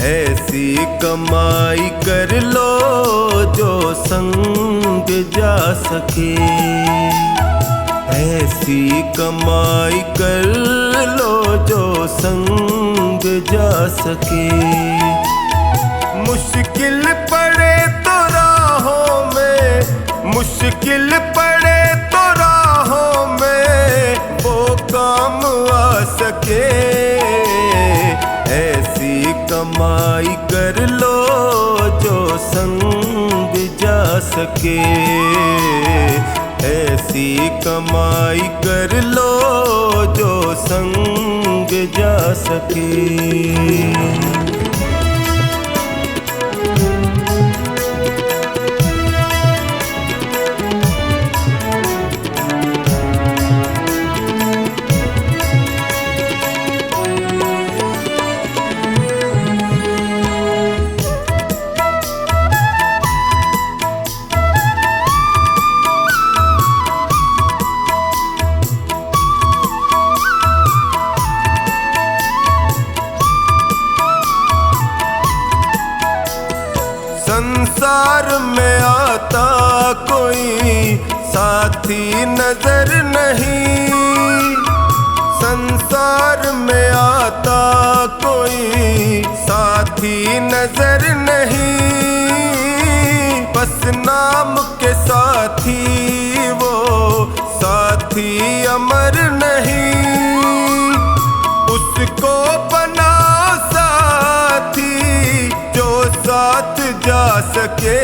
ऐसी कमाई कर लो जो संग जा सके। ऐसी कमाई कर लो जो संग जा सके। मुश्किल पड़े तो राहों में, मुश्किल पड़े तो राहों में वो काम आ सके। ऐसी कमाई कर लो जो संग जा सके। ऐसी कमाई कर लो जो संग जा सके। संसार में आता कोई साथी नजर नहीं। संसार में आता कोई साथी नजर नहीं। बस नाम के साथी वो साथी अमर नहीं। उसको बना साथी जो साथ जा सके।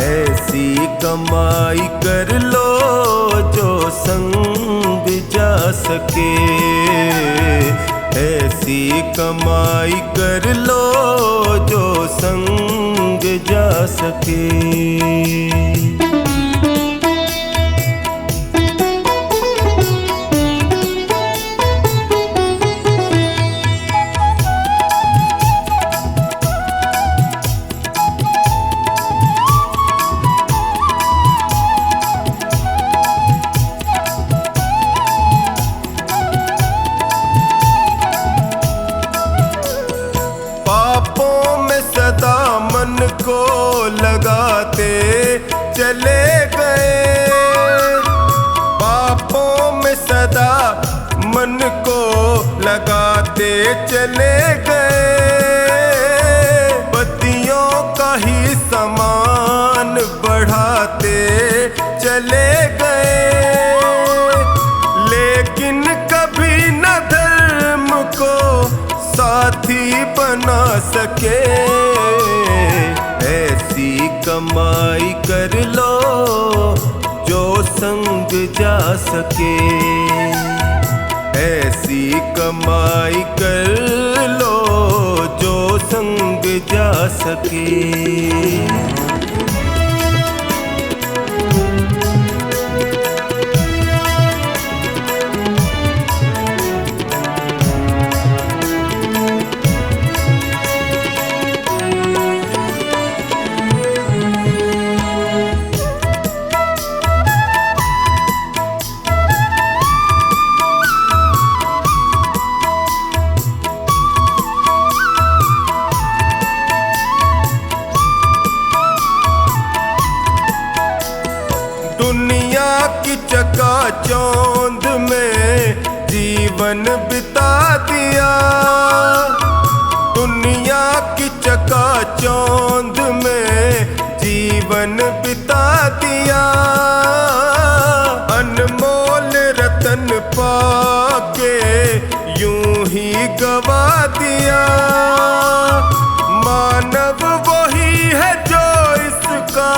ऐसी कमाई कर लो जो संग जा सके। ऐसी कमाई कर लो जो संग जा सके। सदा मन को लगाते चले गए। पापों में सदा मन को लगाते चले गए। बत्तियों का ही समान बढ़ाते चले गए। लेकिन कभी न धर्म को साथी बना सके। ऐसी कमाई कर लो जो संग जा सके। ऐसी कमाई कर लो जो संग जा सके। दुनिया की चकाचौंध में जीवन बिता दिया। दुनिया की चकाचौंध में जीवन बिता दिया। अनमोल रतन पाके यूं ही गवा दिया। मानव वही है जो इसका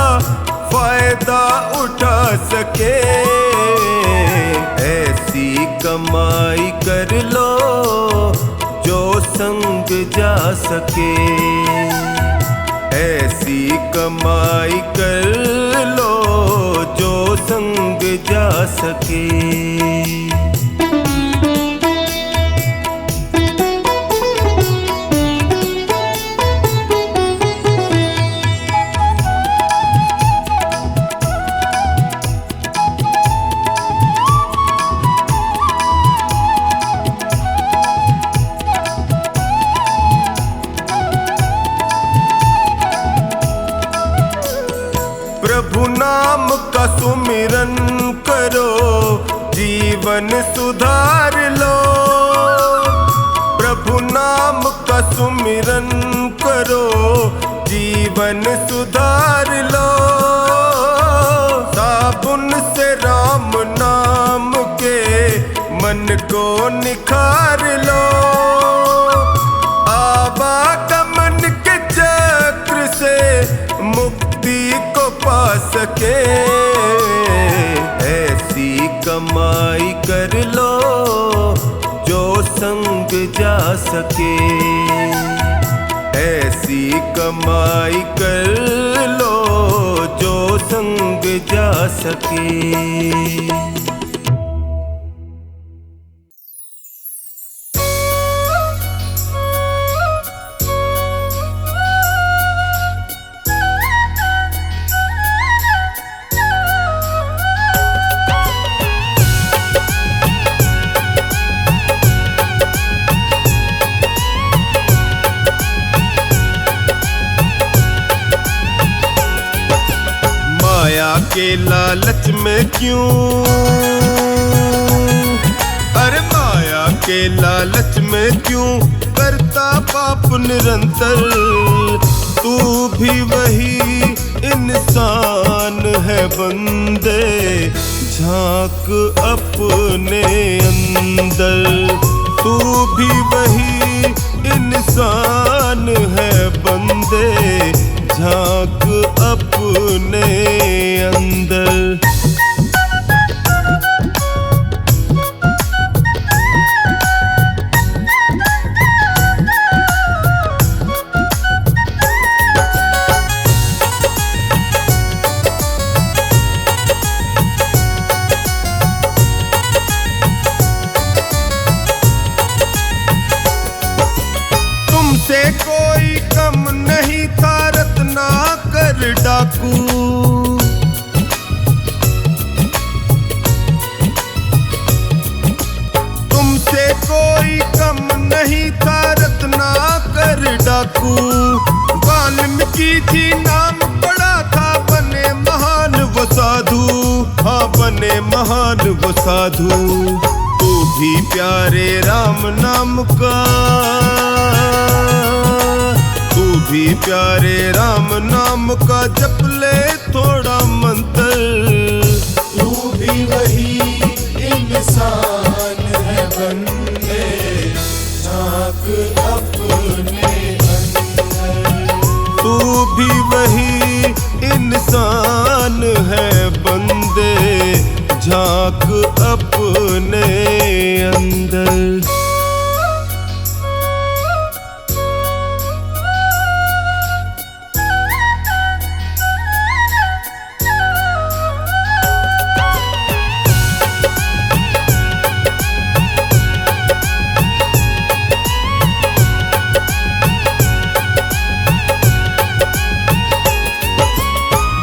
फायदा उठा सके। ऐसी कमाई कर लो जो संग जा सके। ऐसी कमाई कर लो जो संग जा सके। जीवन सुधार लो, प्रभु नाम का सुमिरन करो, जीवन सुधार लो। साबुन से राम नाम के मन को निखार लो, आवागमन के चक्र से मुक्ति को पा सके। ऐसी कमाई कर लो जो संग जा सके, ऐसी कमाई कर लो जो संग जा सके। के लालच में क्यों, अरे माया के लालच में क्यों करता पाप निरंतर। तू भी वही इंसान है बंदे, झांक अपने अंदर। तू भी वही इंसान है बंदे, झांक अपने अंदर। तुमसे कोई कम नहीं था रत्नाकर डाकू, तुमसे कोई कम नहीं था रत्नाकर डाकू। वाल्मीकि जी नाम पड़ा था, बने महान वो साधु, हाँ बने महान वो साधु। तू भी प्यारे राम नाम का, तू भी प्यारे राम नाम का जप ले थोड़ा मंत्र। तू भी वही इंसान है बंदे, झांक अपने अंदर। तू भी वही इंसान है बंदे, झांक अपने अंदर।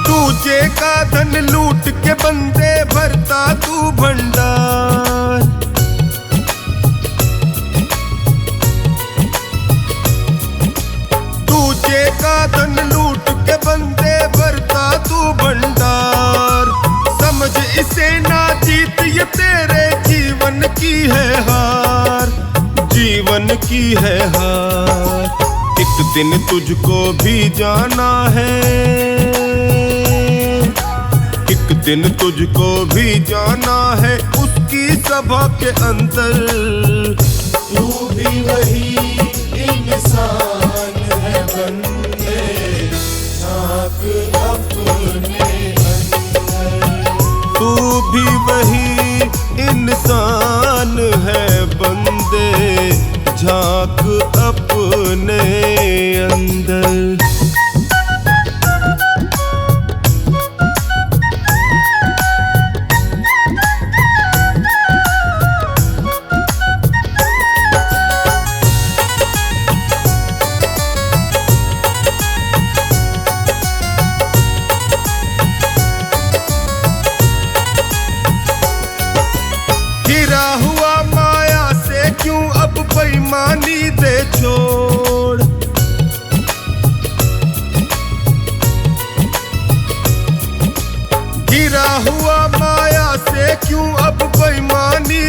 दूजे का धन लूट के बंदे भरता तू भंडार। दूजे का धन लूट के बंदे भरता तू भंडार। समझ इसे ना जीत ये तेरे जीवन की है हार, जीवन की है हार। एक दिन तुझको भी जाना है, एक दिन तुझको भी जाना है उसकी सभा के अंदर। तू भी वही इंसान है बंदे, झांक अपने अंदर। तू भी वही इंसान है बंदे, झांक अपने अंदर। बेईमानी दे छोड़, गिरा हुआ माया से क्यों अब बेईमानी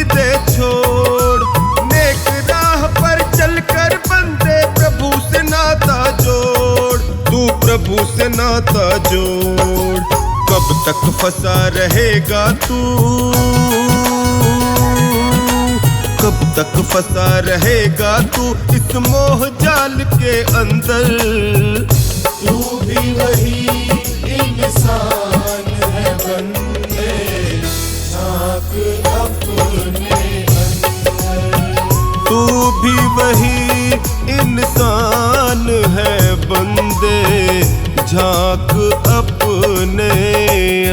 नाता जोड़। कब तक फंसा रहेगा तू, कब तक फंसा रहेगा तू इस मोह जाल के अंदर। तू भी वही इंसान है बंदे, झांक अपने अंदर। तू भी वही इंसान है बंदे, झांक अपने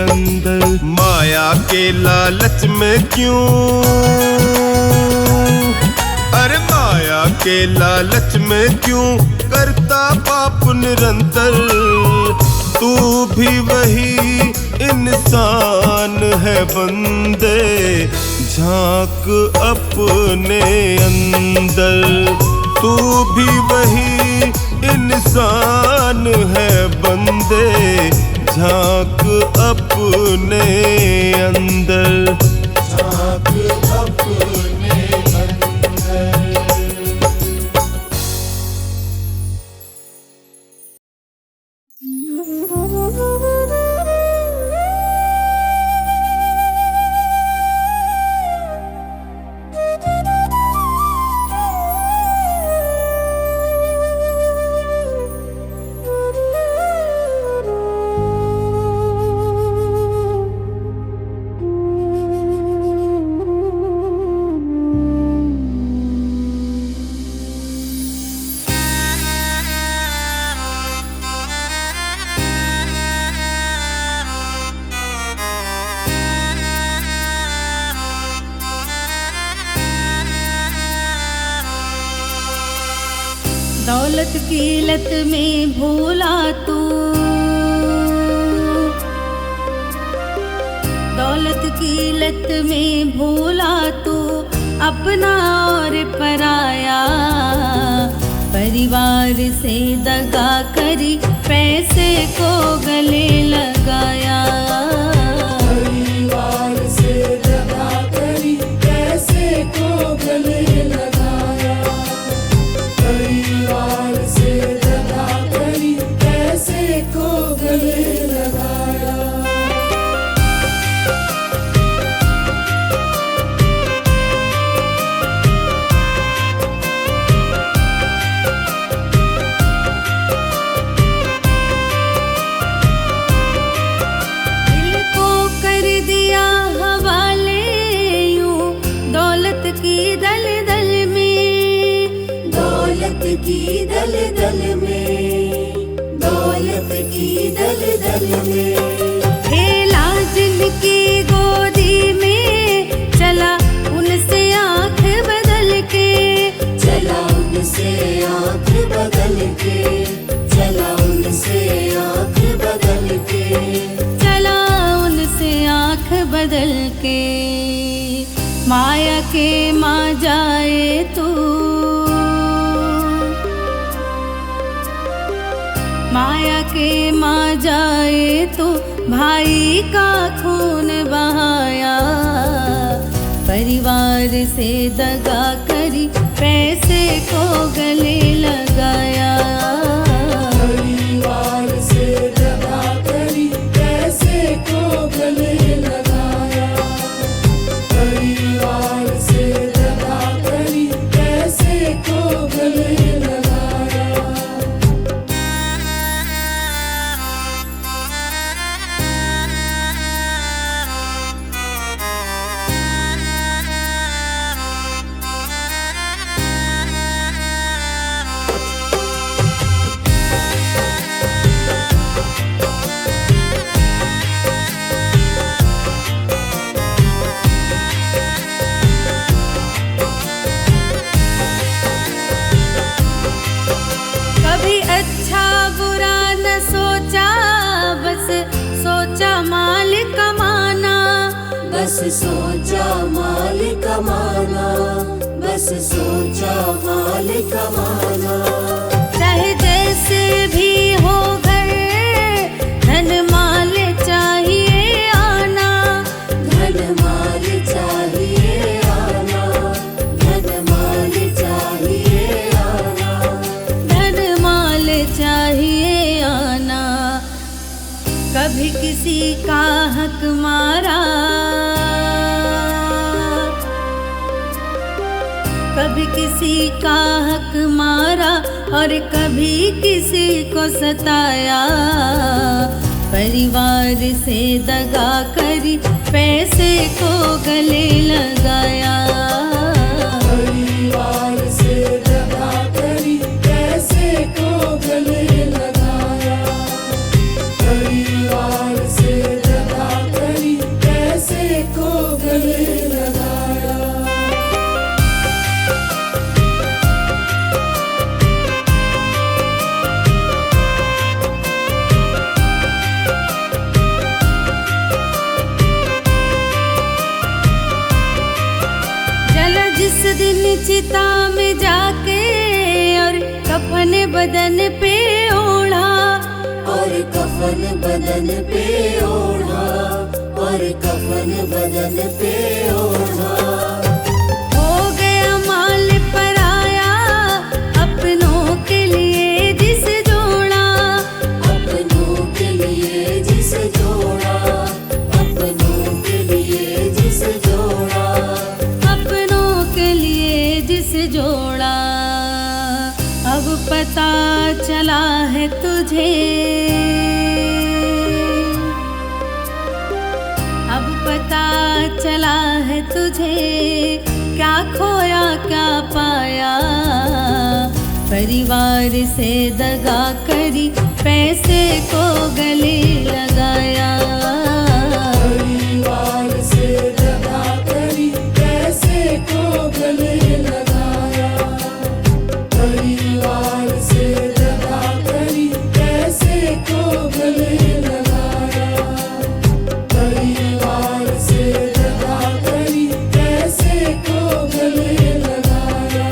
अंदर। माया के लालच में क्यों, अरे माया के लालच में क्यों करता पाप निरंतर। तू भी वही इंसान है बंदे, झांक अपने अंदर। तू भी वही इंसान है बंदे, झांक अपने अंदर। झांक अपने अंदर। दौलत की लत में भूला तू, दौलत की लत में भूला तू अपना और पराया। परिवार से दगा करी पैसे को गले लगाया। परिवार से दगा करी पैसे को गले लगाया। परिवार से दगा करी पैसे को गले लगाया। दिल को कर दिया हवाले यूं दौलत की दलदल में, दौलत की दलदल में, दौलत की दलदल में। खेला जिनकी गोदी में चला उनसे आंख बदल के, चला उनसे आँख बदल के, चला उनसे आँख बदल के। चला उनसे आंख बदल के। माया के माँ जाए तू, माया के माँ जाए तो भाई का खून बहाया। परिवार से दगा करी पैसे को गले लगाया। परिवार से दगा करी पैसे को गले लगाया। परिवार से दगा करी पैसे को गले लगाया। कभी अच्छा बुरा न सोचा, बस सोचा माल कमाना। बस सोचा माल कमाना, बस सोचा माल कमाना। चाहे जैसे भी हो घर धन माल चाहिए आना, धन माल चाहिए आना, धन माल चाहिए आना। धन माल चाहिए आना। का हक मारा, कभी किसी का हक मारा और कभी किसी को सताया। परिवार से दगा करी पैसे को गले लगाया। परिवार से दगा करी पैसे को गले लगाया। परिवार से दगा करी पैसे को गले लगाया। जिस दिन चिता में जाके और कफन बदन पे ओढ़ा, और कफन बदन पे ओढ़ा, और कफन बदन पे ओढ़ा। हो गया माल पराया अपनों के लिए जिस जोड़ा, अपनों के लिए जिस जोड़ा, अपनों के लिए जिस जोड़ा, जिस जोड़ा। अब पता चला है तुझे, अब पता चला है तुझे, क्या खोया क्या पाया। परिवार से दगा करी पैसे को गले लगाया। परिवार से दगा करी पैसे को गले लगाया। परिवार से दगा करी पैसे को गले लगाया। परिवार से दगा करी पैसे को गले लगाया।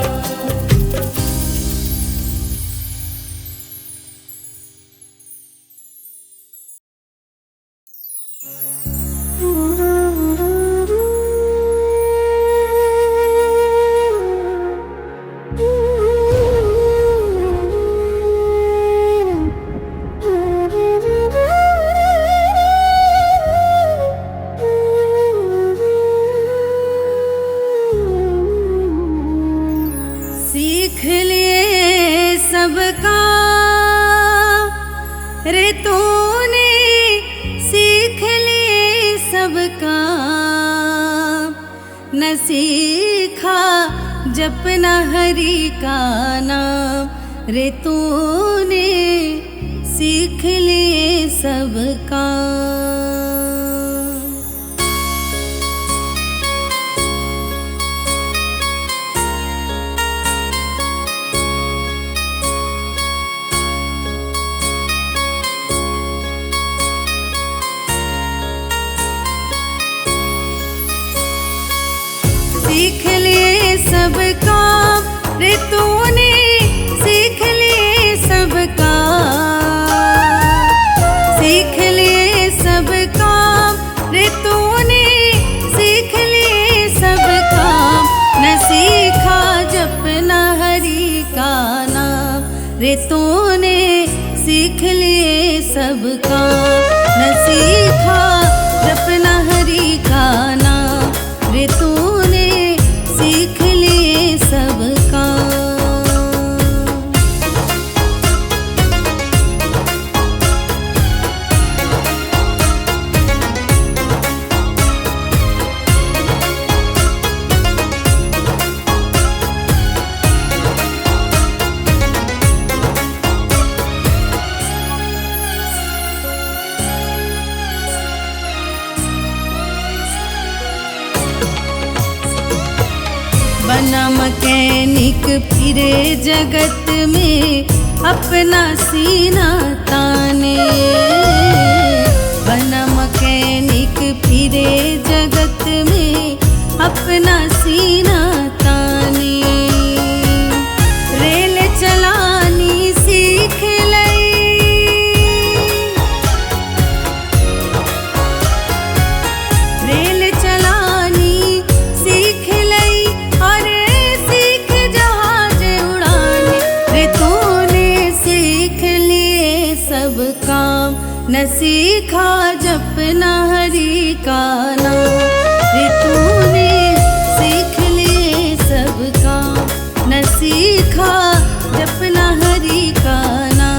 सीख लिए सबका रे तूने, सीख लिए सबका। न सीखा जपना हरि का नाम रे तूने, सीख लिए सबका। सीख लिए सब काम रे तूने, सीख लिए सब काम। सीख लिए सब काम रे तूने, सीख लिए सब काम। न सीखा जपना हरि का नाम रे तूने, सीख लिए सब काम। न सीखा जपना हरि का नाम रे तूने, सीख लिए सब काम। बना मैकेनिक फिरे जगत में अपना सीना ताने। बना मैकेनिक फिरे जगत में अपना सीना ताने। रेल चलानी सीख लई, रेल चलानी सीख लई और सीख जहाज उड़ाने। रे तूने सीख लिए सब काम, न सीखा जपना हरि का नाम। रे तूने सीख लिए सब काम, न सीखा जपना हरि का नाम।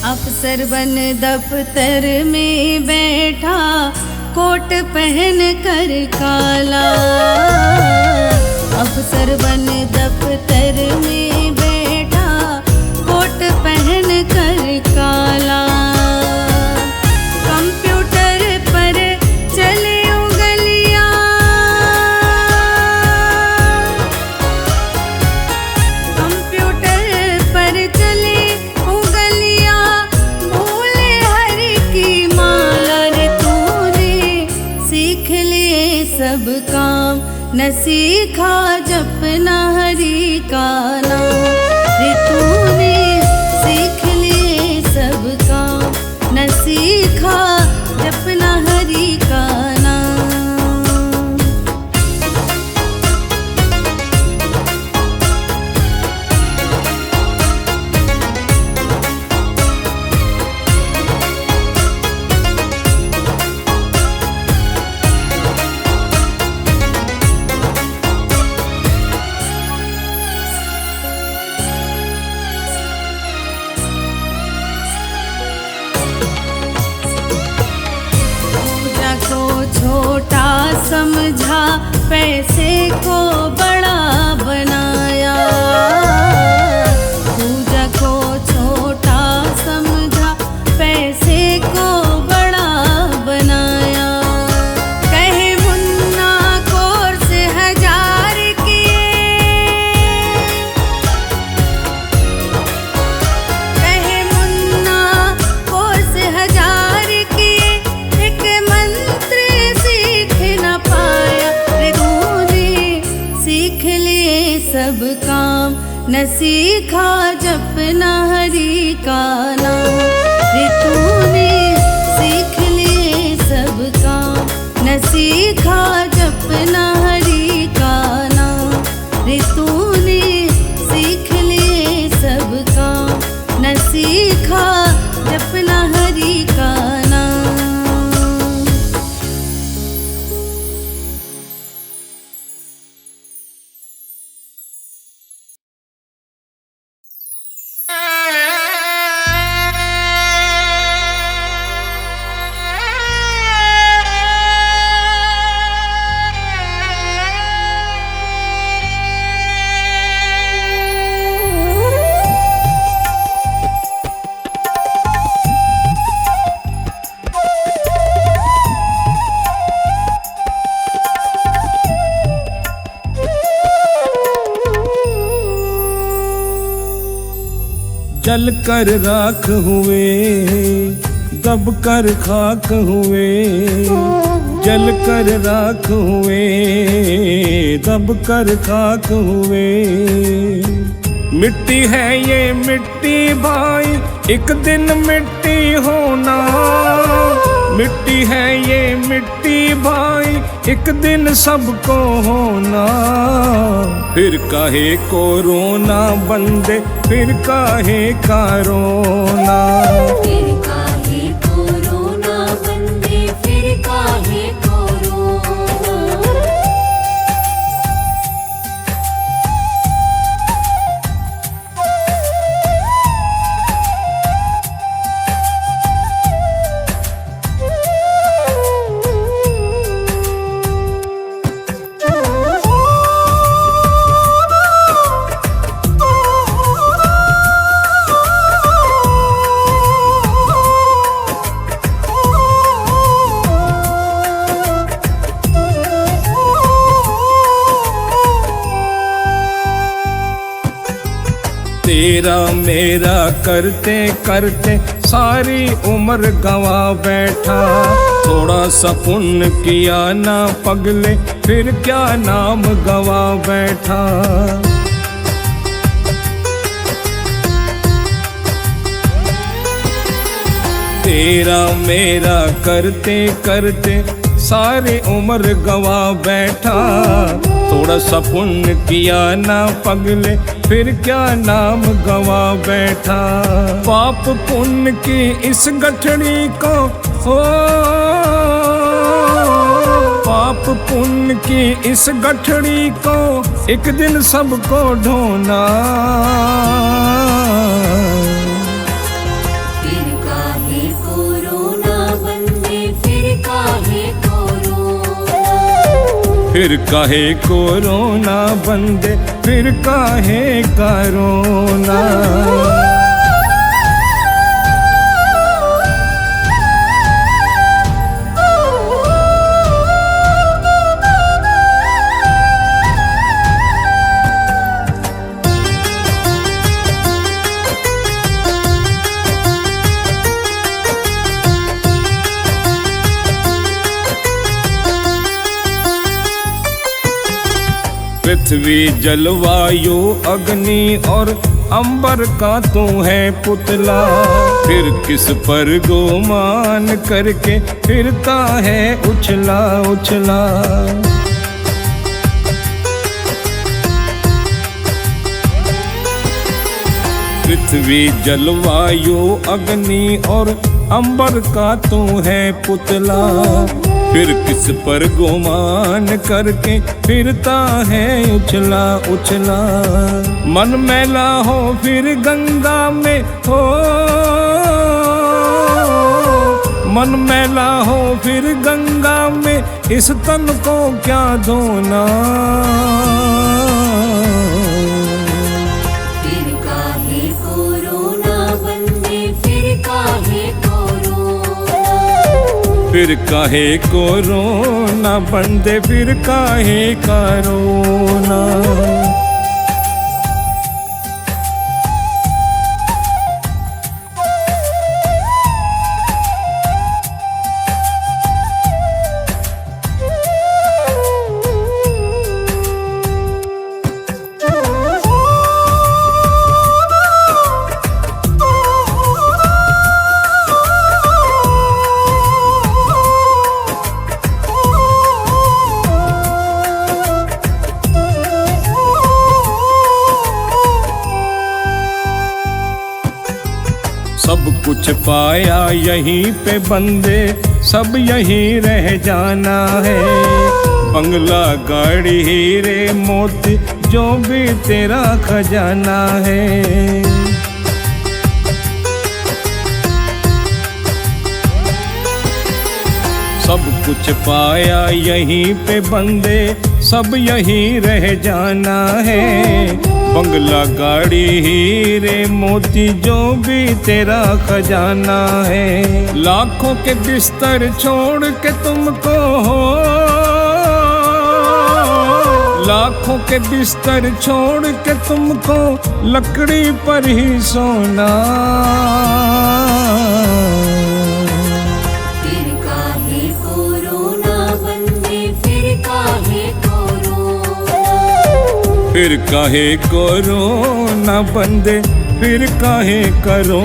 अफसर बन दफ्तर में बैठा, कोट पहन कर काला। अफसर बन दफ्तर में बैठा, कोट पहन कर काला। कंप्यूटर पर चले उंगलियां, कंप्यूटर पर चले उंगलियां, भूले हरि की माला। रे तूने सीख लिए सब काम, न सीखा जपना हरि का नाम। रे तूने सीख लिए सब काम, न सीखा जपना हरि का नाम। पूजा को छोटा समझा, पैसे को बड़ा बनाया। पूजा को छोटा समझा, पैसे को बड़ा बनाया। कहे मुन्ना कोर्स 1000 किए, कहे मुन्ना कोर्स 1000 किए, एक मंत्र सीख न पाया। रे तूने सीख लिए सब काम, न सीखा जपना हरि का नाम। रे तूने सीख लिए सब काम, न सीखा जपना हरि का नाम। रे तूने सीख लिए सब काम, न सीखा जपना हरि का नाम। जल कर राख हुए, दब कर खाक हुए। जल कर राख हुए, दब कर खाक हुए। मिट्टी है ये मिट्टी भाई, एक दिन मिट्टी होना। मिट्टी है ये मिट्टी भाई, एक दिन सबको होना। फिर काहे को रोना बंदे, फिर काहे का रोना। फिर काहे को रोना बंदे, फिर काहे को रोना। तेरा मेरा करते करते सारी उम्र गवा बैठा। थोड़ा सा पुण्य किया ना पगले, फिर क्या नाम गवा बैठा। तेरा मेरा करते करते सारी उम्र गवा बैठा। थोड़ा सा पुण्य किया ना पगले, फिर क्या नाम गवा बैठा। पाप पुण्य की इस गठड़ी को हो, पाप पुण्य की इस गठड़ी को एक दिन सबको ढोना। फिर काहे कोरोना बंदे, फिर काहे कोरोना, फिर काहे कोरोना बंदे, फिर काहे कोरोना। पृथ्वी जलवायु अग्नि और अंबर का तू है पुतला। फिर किस पर गुमान करके फिरता है उछला उछला। पृथ्वी जलवायु अग्नि और अंबर का तू है पुतला। फिर किस पर गुमान करके फिरता है उछला उछला। मन मैला हो फिर गंगा में हो, मन मैला हो फिर गंगा में, इस तन को क्या धोना। फिर काहे कोरोना बंदे, फिर काहे कोरोना, फिर काहे कोरोना बंदे, फिर काहे कोरोना। सब कुछ पाया यहीं पे बंदे, सब यहीं रह जाना है। बंगला गाड़ी हीरे मोती जो भी तेरा खजाना है। सब कुछ पाया यहीं पे बंदे, सब यहीं रह जाना है। बंगला गाड़ी हीरे मोती जो भी तेरा खजाना है। लाखों के बिस्तर छोड़ के तुमको हो, लाखों के बिस्तर छोड़ के तुमको लकड़ी पर ही सोना। फिर काहे कोरोना बंदे, फिर काहे कोरोना, फिर काहे कोरोना बंदे, फिर काहे कोरोना।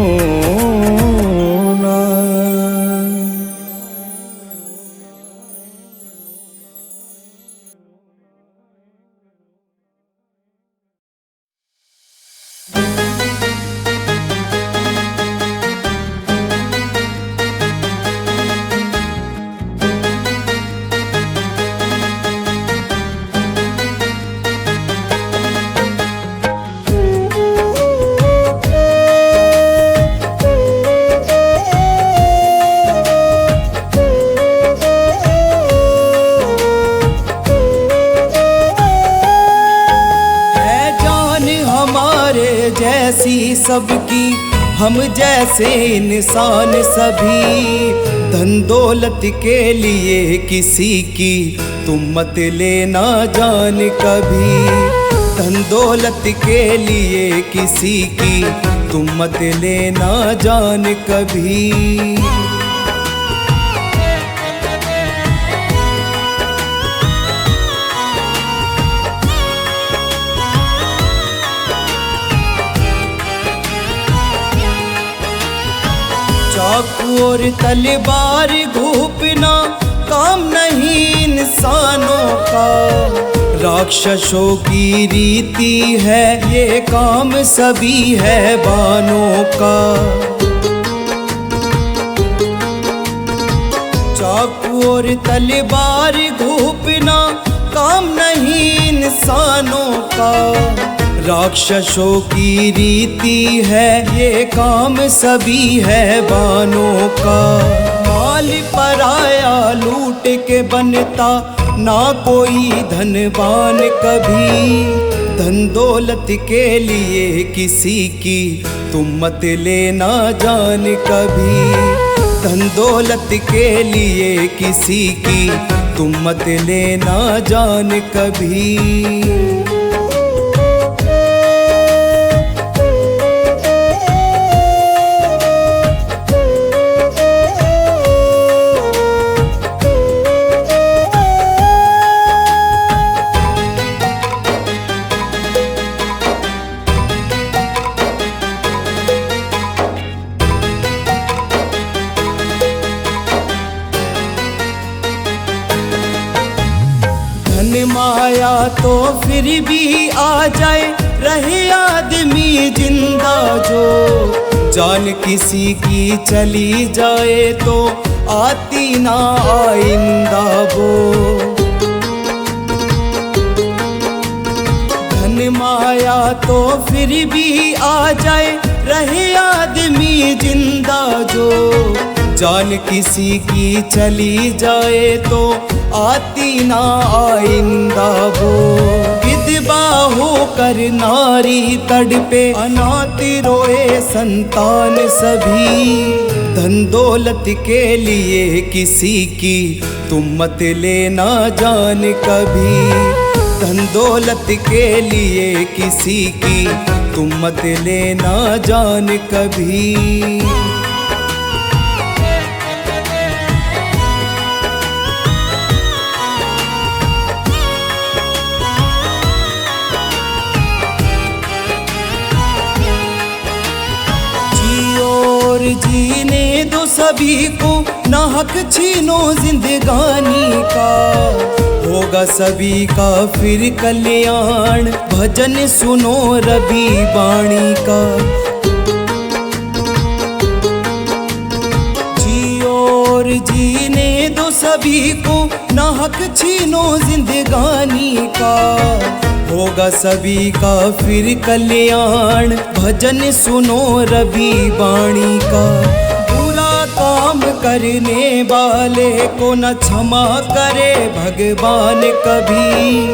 जैसी सबकी हम जैसे इंसान सभी, धन दौलत के लिए किसी की तुम मत लेना जान कभी। धन दौलत के लिए किसी की तुम मत लेना जान कभी। चाकू और तलवार घूपना काम नहीं इंसानों का, राक्षसों की रीति है ये काम सभी है बानों का। चाकू और तलवार घूपना काम नहीं इंसानों का, राक्षसों की रीति है ये काम सभी है बानों का। माल पराया लूट के बनता ना कोई धनवान कभी, धन दौलत के लिए किसी की तुम मत लेना जान कभी। धन दौलत के लिए किसी की तुम मत लेना जान कभी। धन माया तो फिर भी आ जाए, रहे आदमी जिंदा जो, जान किसी की चली जाए तो आती ना आइंदा वो। धन माया तो फिर भी आ जाए, रहे आदमी जिंदा जो, जान किसी की चली जाए तो आती ना आइंदा वो। विधवा होकर नारी तड़पे, अनाथ रोए संतान सभी, धन दौलत के लिए किसी की तुम मत लेना जान कभी। धन दौलत के लिए किसी की तुम मत लेना जान कभी। जीने दो सभी को, ना हक छीनो जिंदगानी का, होगा सभी का फिर कल्याण, भजन सुनो रवि वाणी का। जियो और जीने दो सभी को, ना हक छीनो जिंदगानी का, होगा सभी का फिर कल्याण, भजन सुनो रवि वाणी का। बुरा काम करने वाले को न क्षमा करे भगवान कभी,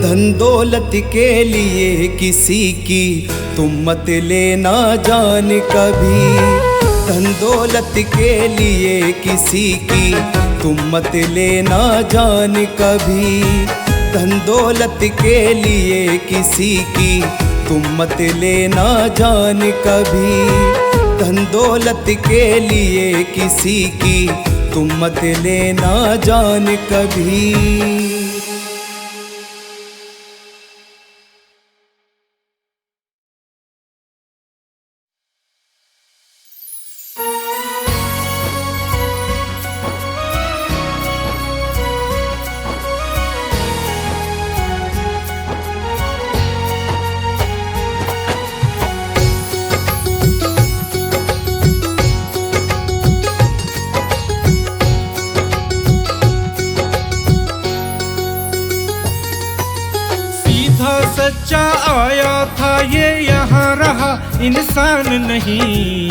धन दौलत के लिए किसी की तुम मत लेना जान कभी। धन दौलत के लिए किसी की तुम मत लेना जान कभी। धन दौलत के लिए किसी की तुम मत लेना जान कभी। धन दौलत के लिए किसी की तुम मत लेना जान कभी। सच्चा आया था ये यहाँ रहा इंसान नहीं,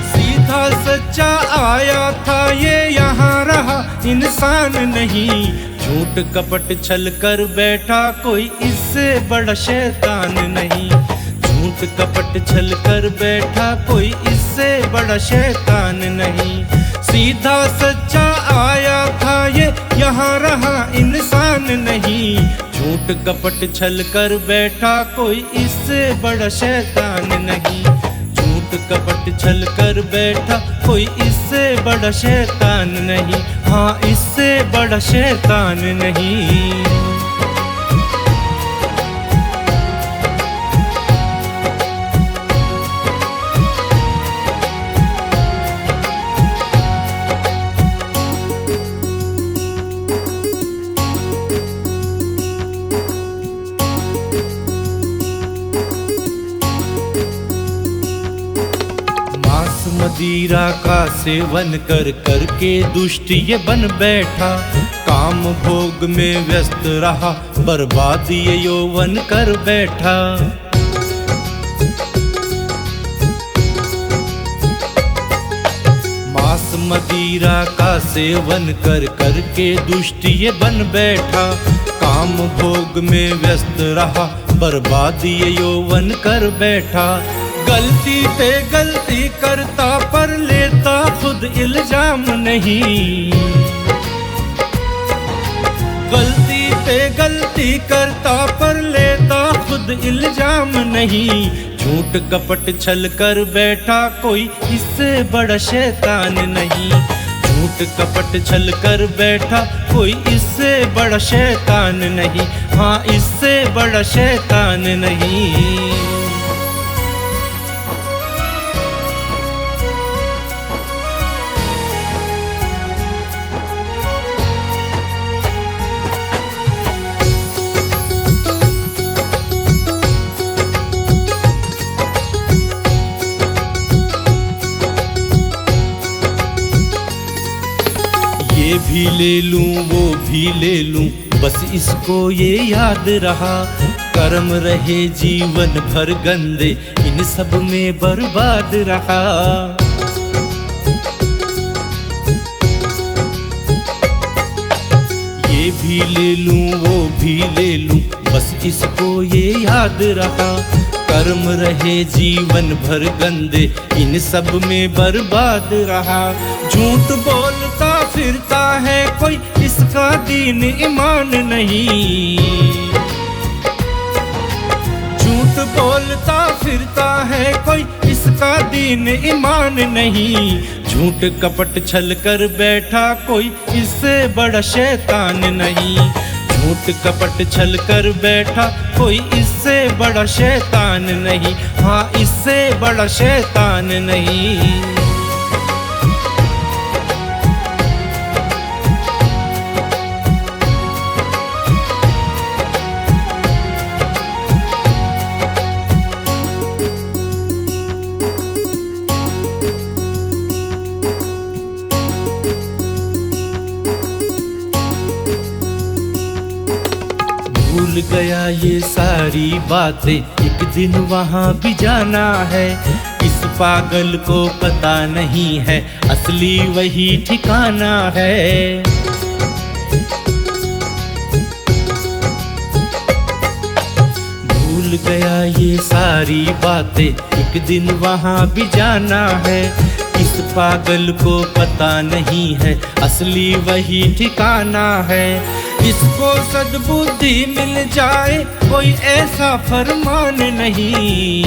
सीधा सच्चा आया था ये यहाँ रहा इंसान नहीं। झूठ कपट छल कर बैठा कोई इससे बड़ा शैतान नहीं। झूठ कपट छल कर बैठा कोई इससे बड़ा शैतान नहीं। सीधा सच्चा आया था ये यहाँ रहा इंसान नहीं। झूठ कपट छल कर बैठा कोई इससे बड़ा शैतान नहीं। झूठ कपट छल कर बैठा कोई इससे बड़ा शैतान नहीं। हाँ, इससे बड़ा शैतान नहीं। मदिरा का सेवन कर करके दुष्ट ये बन बैठा। काम भोग में व्यस्त रहा, बर्बाद ये यौवन कर बैठा। मांस मदिरा का सेवन कर करके दुष्ट ये बन बैठा। काम भोग में व्यस्त रहा, बर्बाद ये यौवन कर बैठा। गलती पे गलती करता पर लेता खुद इल्जाम नहीं। गलती पे गलती करता पर लेता खुद इल्जाम नहीं। झूठ कपट छल कर बैठा कोई इससे बड़ा शैतान नहीं। झूठ कपट छल कर बैठा कोई इससे बड़ा शैतान नहीं। हाँ, इससे बड़ा शैतान नहीं। ये भी ले लूं वो भी ले लूं, बस इसको ये याद रहा। कर्म रहे जीवन भर गंदे, इन सब में बर्बाद रहा। ये भी ले लूं वो भी ले लूं, बस इसको ये याद रहा। कर्म रहे जीवन भर गंदे, इन सब में बर्बाद रहा। झूठ बोलता फिरता है कोई, इसका दीन ईमान नहीं। झूठ बोलता फिरता है कोई, इसका दीन ईमान नहीं। झूठ कपट छल कर बैठा कोई इससे बड़ा शैतान नहीं। झूठ कपट छल कर बैठा कोई इससे बड़ा शैतान नहीं। हाँ, इससे बड़ा शैतान नहीं। भूल गया ये सारी बातें, एक दिन वहाँ भी जाना है। इस पागल को पता नहीं है, असली वही ठिकाना है। भूल गया ये सारी बातें, एक दिन वहाँ भी जाना है। इस पागल को पता नहीं है, असली वही ठिकाना है। इसको सद्बुद्धि मिल जाए कोई ऐसा फरमान नहीं।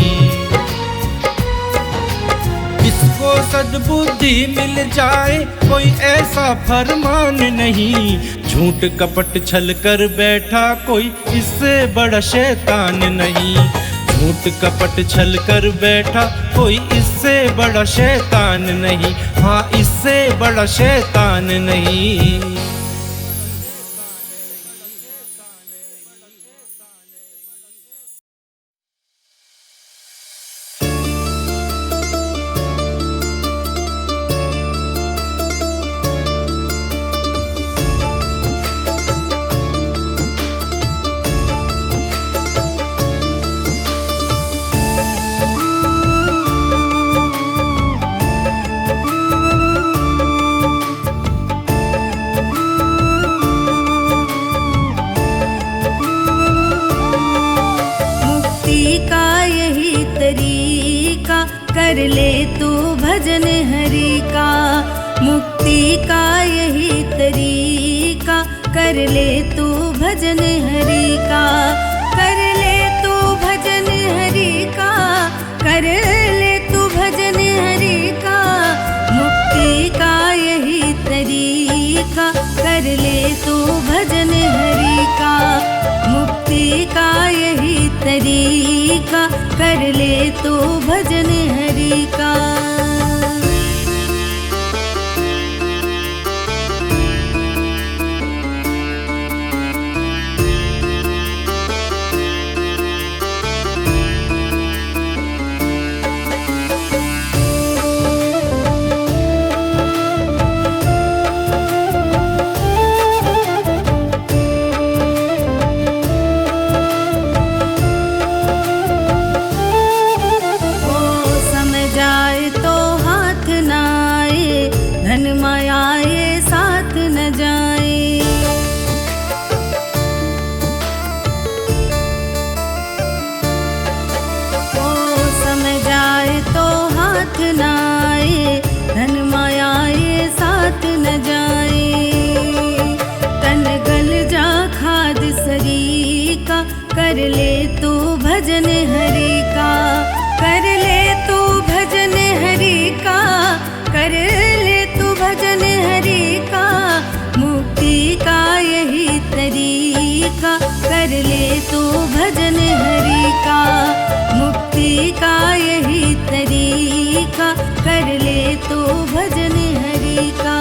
इसको सद्बुद्धि मिल जाए कोई ऐसा फरमान नहीं। झूठ कपट छल कर बैठा कोई इससे बड़ा शैतान नहीं। झूठ कपट छल कर बैठा कोई इससे बड़ा शैतान नहीं। हाँ, इससे बड़ा शैतान नहीं। कर ले तू भजन हरि का। मुक्ति का यही तरीका, कर ले तू भजन हरि का, कर ले तू भजन हरि का, कर ले तू भजन हरि का, मुक्ति का यही तरीका, कर ले तू भजन हरि का, मुक्ति का यही तरीका, कर ले तू भजन हरि का। माया ये साथ न जाए, ओ समय जाए तो हाथ न आए, धन माया ये साथ न जाए, तन गल जा खाद सरी का, कर ले तू भजन हरि का, कर ले तू भजन हरि का, कर ले तू भजन हरि का, मुक्ति का यही तरीका, कर ले तू भजन हरि का, मुक्ति का यही तरीका, कर ले तू भजन हरि का।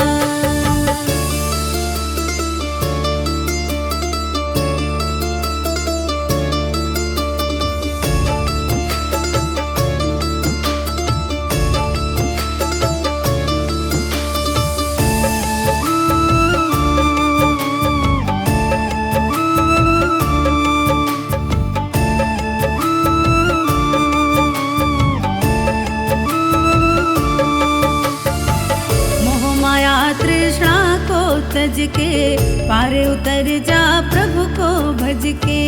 तृष्णा को तज के पार उतर जा प्रभु को भज के,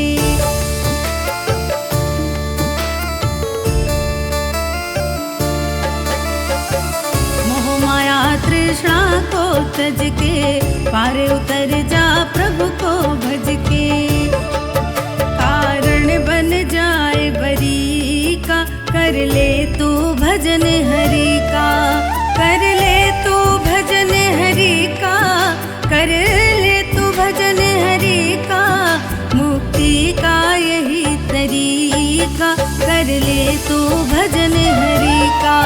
मोह माया तृष्णा को तज के पार उतर जा प्रभु को भज के, कारण बन जाए बरी का, कर ले तू भजन हरि का, कर ले तू भजन हरि का, कर ले तू भजन हरि का, मुक्ति का यही तरीका, कर ले तू भजन हरि का,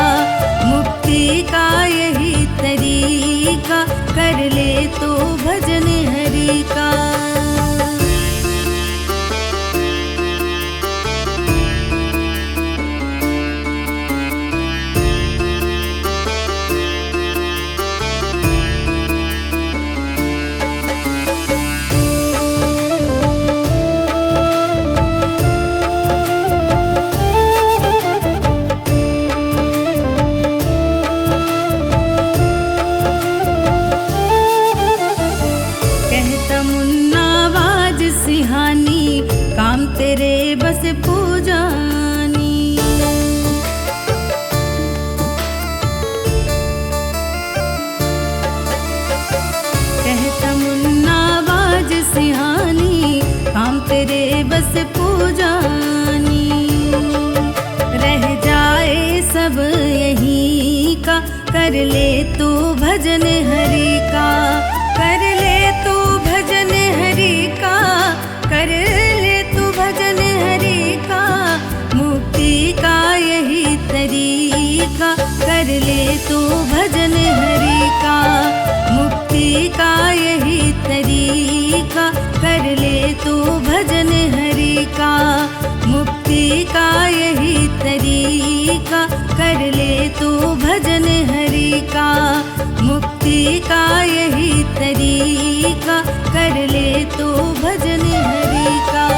मुक्ति का यही तरीका, कर ले तू भजन हरि का। काम तेरे बस पूजानी, कहता मुन्ना बाज सिहानी, काम तेरे बस पूजानी, रह जाए सब यहीं का, कर ले तू भजन हरि का, कर ले तू भजन हरि का, कर ले तू भजन हरि का, मुक्ति का यही तरीका, कर ले तू भजन हरि का, मुक्ति का यही तरीका, कर ले तू भजन हरि का, मुक्ति का यही तरीका, कर ले तू भजन हरि का, मुक्ति का यही तरीका, कर ले तू भजन हरि का।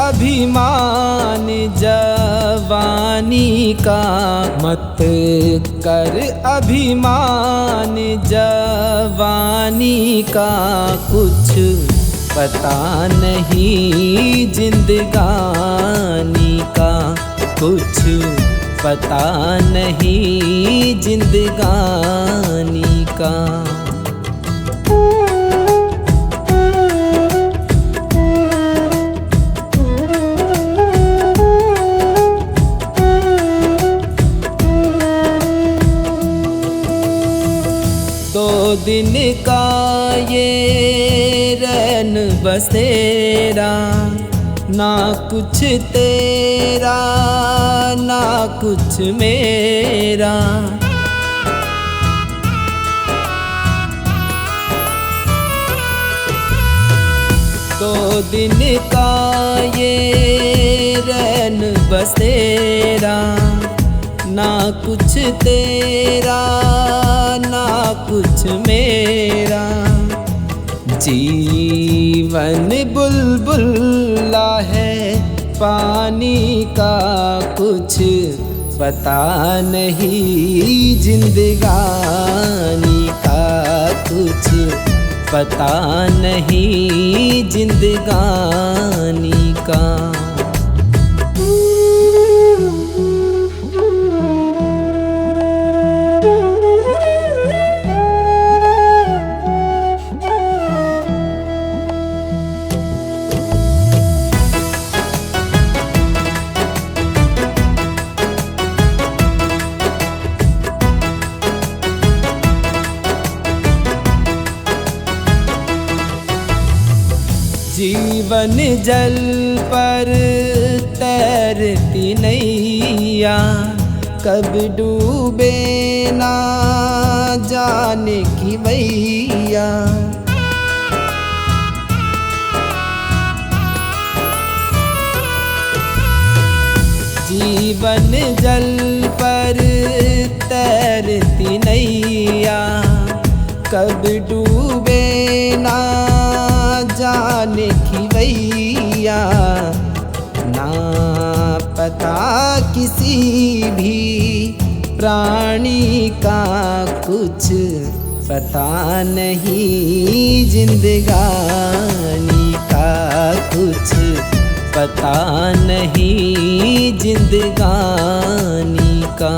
अभिमान जवानी का, मत कर अभिमान जवानी का। कुछ पता नहीं जिंदगानी का, कुछ पता नहीं जिंदगानी का। दो दिन का ये रैन बसेरा, ना कुछ तेरा ना कुछ मेरा। दो दिन का ये रैन बसेरा, ना कुछ तेरा ना कुछ मेरा। जीवन बुलबुला है पानी का, कुछ पता नहीं जिंदगानी का। कुछ पता नहीं जिंदगानी का। जीवन जल पर तैरती नैया, कब डूबे ना जाने की भैया। जीवन जल पर तैरती नैया, कब डूबे ना जाने की भैया। ना पता किसी भी प्राणी का, कुछ पता नहीं जिंदगानी का। कुछ पता नहीं जिंदगानी का।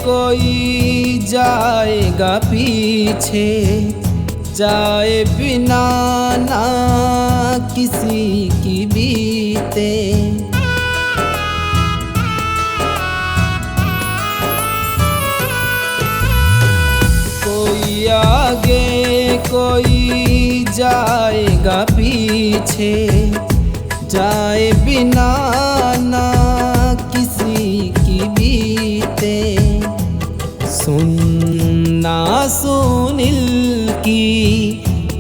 कोई जाएगा पीछे, जाए बिना ना किसी की बीते। कोई आगे कोई जाएगा पीछे, जाए बिना ना किसी की बीते। सुनना सुनील की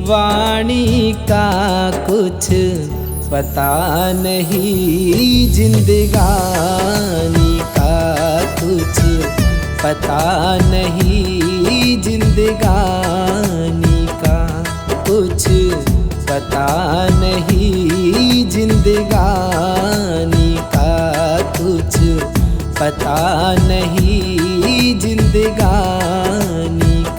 वाणी का, कुछ पता नहीं जिंदगानी का। कुछ पता नहीं जिंदगानी का। कुछ पता नहीं जिंदगानी का। कुछ पता नहीं जिंदगानी का।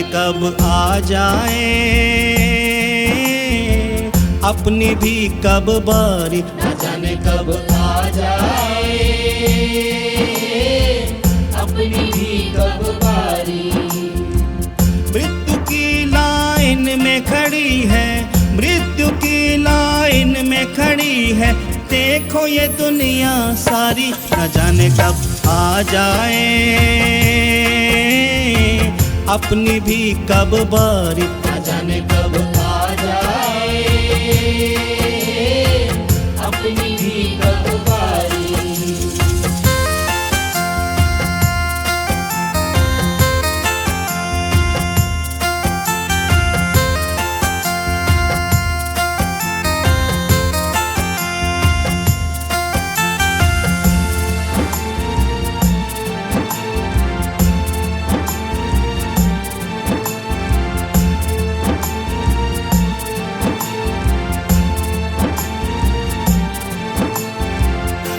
कब आ जाए अपनी भी कब बारी, न जाने कब आ जाए अपनी भी कब बारी। मृत्यु में खड़ी है, देखो ये दुनिया सारी, न जाने कब आ जाए अपनी भी कब बारी, न जाने कब आ जाए अपनी भी कब बारी।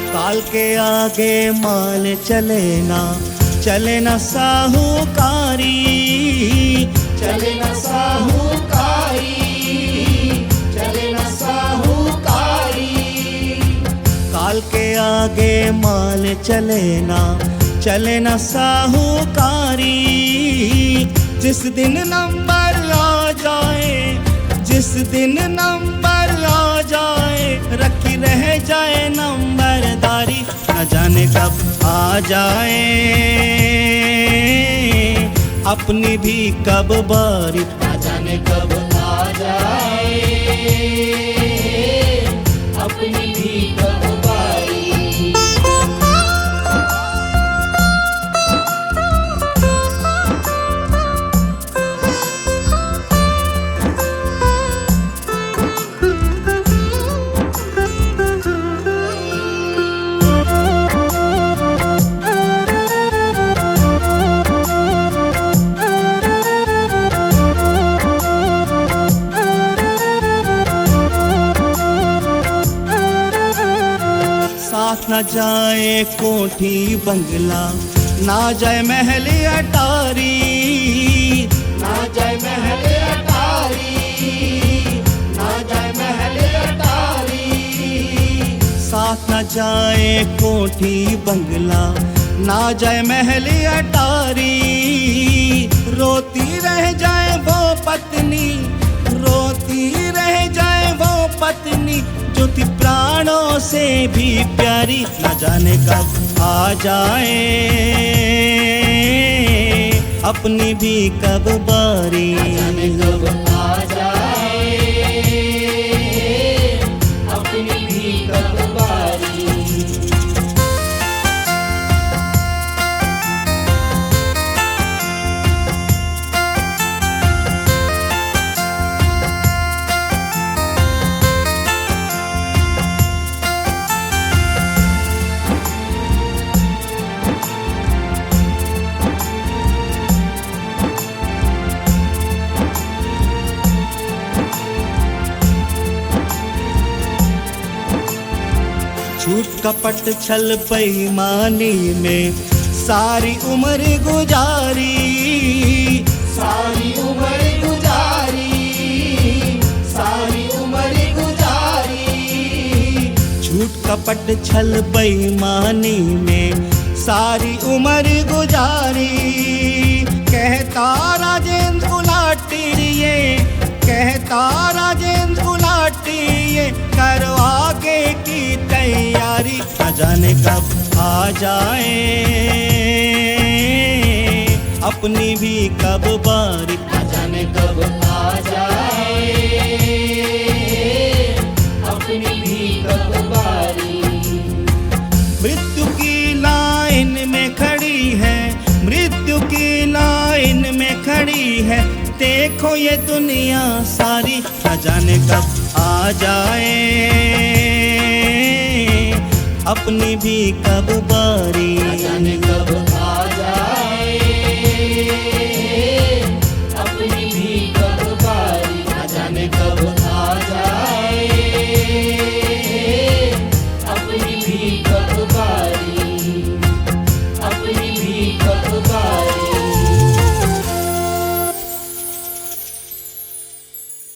काल के आगे माल चले ना साहूकारी, चले ना साहूकारी, चले ना साहूकारी। काल के आगे माल चले ना साहूकारी। जिस दिन नंबर आ जाए, जिस दिन नंबर आ जाए, रखी रह जाए नंबरदारी, न जाने कब आ जाए अपनी भी कब बारी, न जाने कब आ जाए अपनी भी कब बारी। न जाए कोठी बंगला, ना जाए महल अटारी, ना जाए महल अटारी, ना जाए महल अटारी। साथ न जाए कोठी बंगला, ना जाए महल अटारी। रोती रह जाए वो पत्नी, रोती रह जाए वो पत्नी, जो थी प्राणों से भी प्यारी, न जाने कब आ जाए अपनी भी कब बारी, न जाने कब आ जाए अपनी भी कब बारी। झूठ कपट छल बेईमानी में सारी उम्र गुजारी, सारी उम्र गुजारी, सारी उम्र गुजारी। झूठ कपट छल बेईमानी में सारी उम्र गुजारी। कहता राजेंद्र गुलाटी ये, कहता राजेंद्र गुलाटी ये, करो आगे की तैयारी, न जाने कब आ जाए अपनी भी कब बारी, न जाने कब आ जाए अपनी भी कब बारी। मृत्यु की लाइन में खड़ी है, मृत्यु की लाइन में खड़ी है, देखो ये दुनिया सारी, न जाने कब आ जाए अपनी भी कब बारी, न जाने कब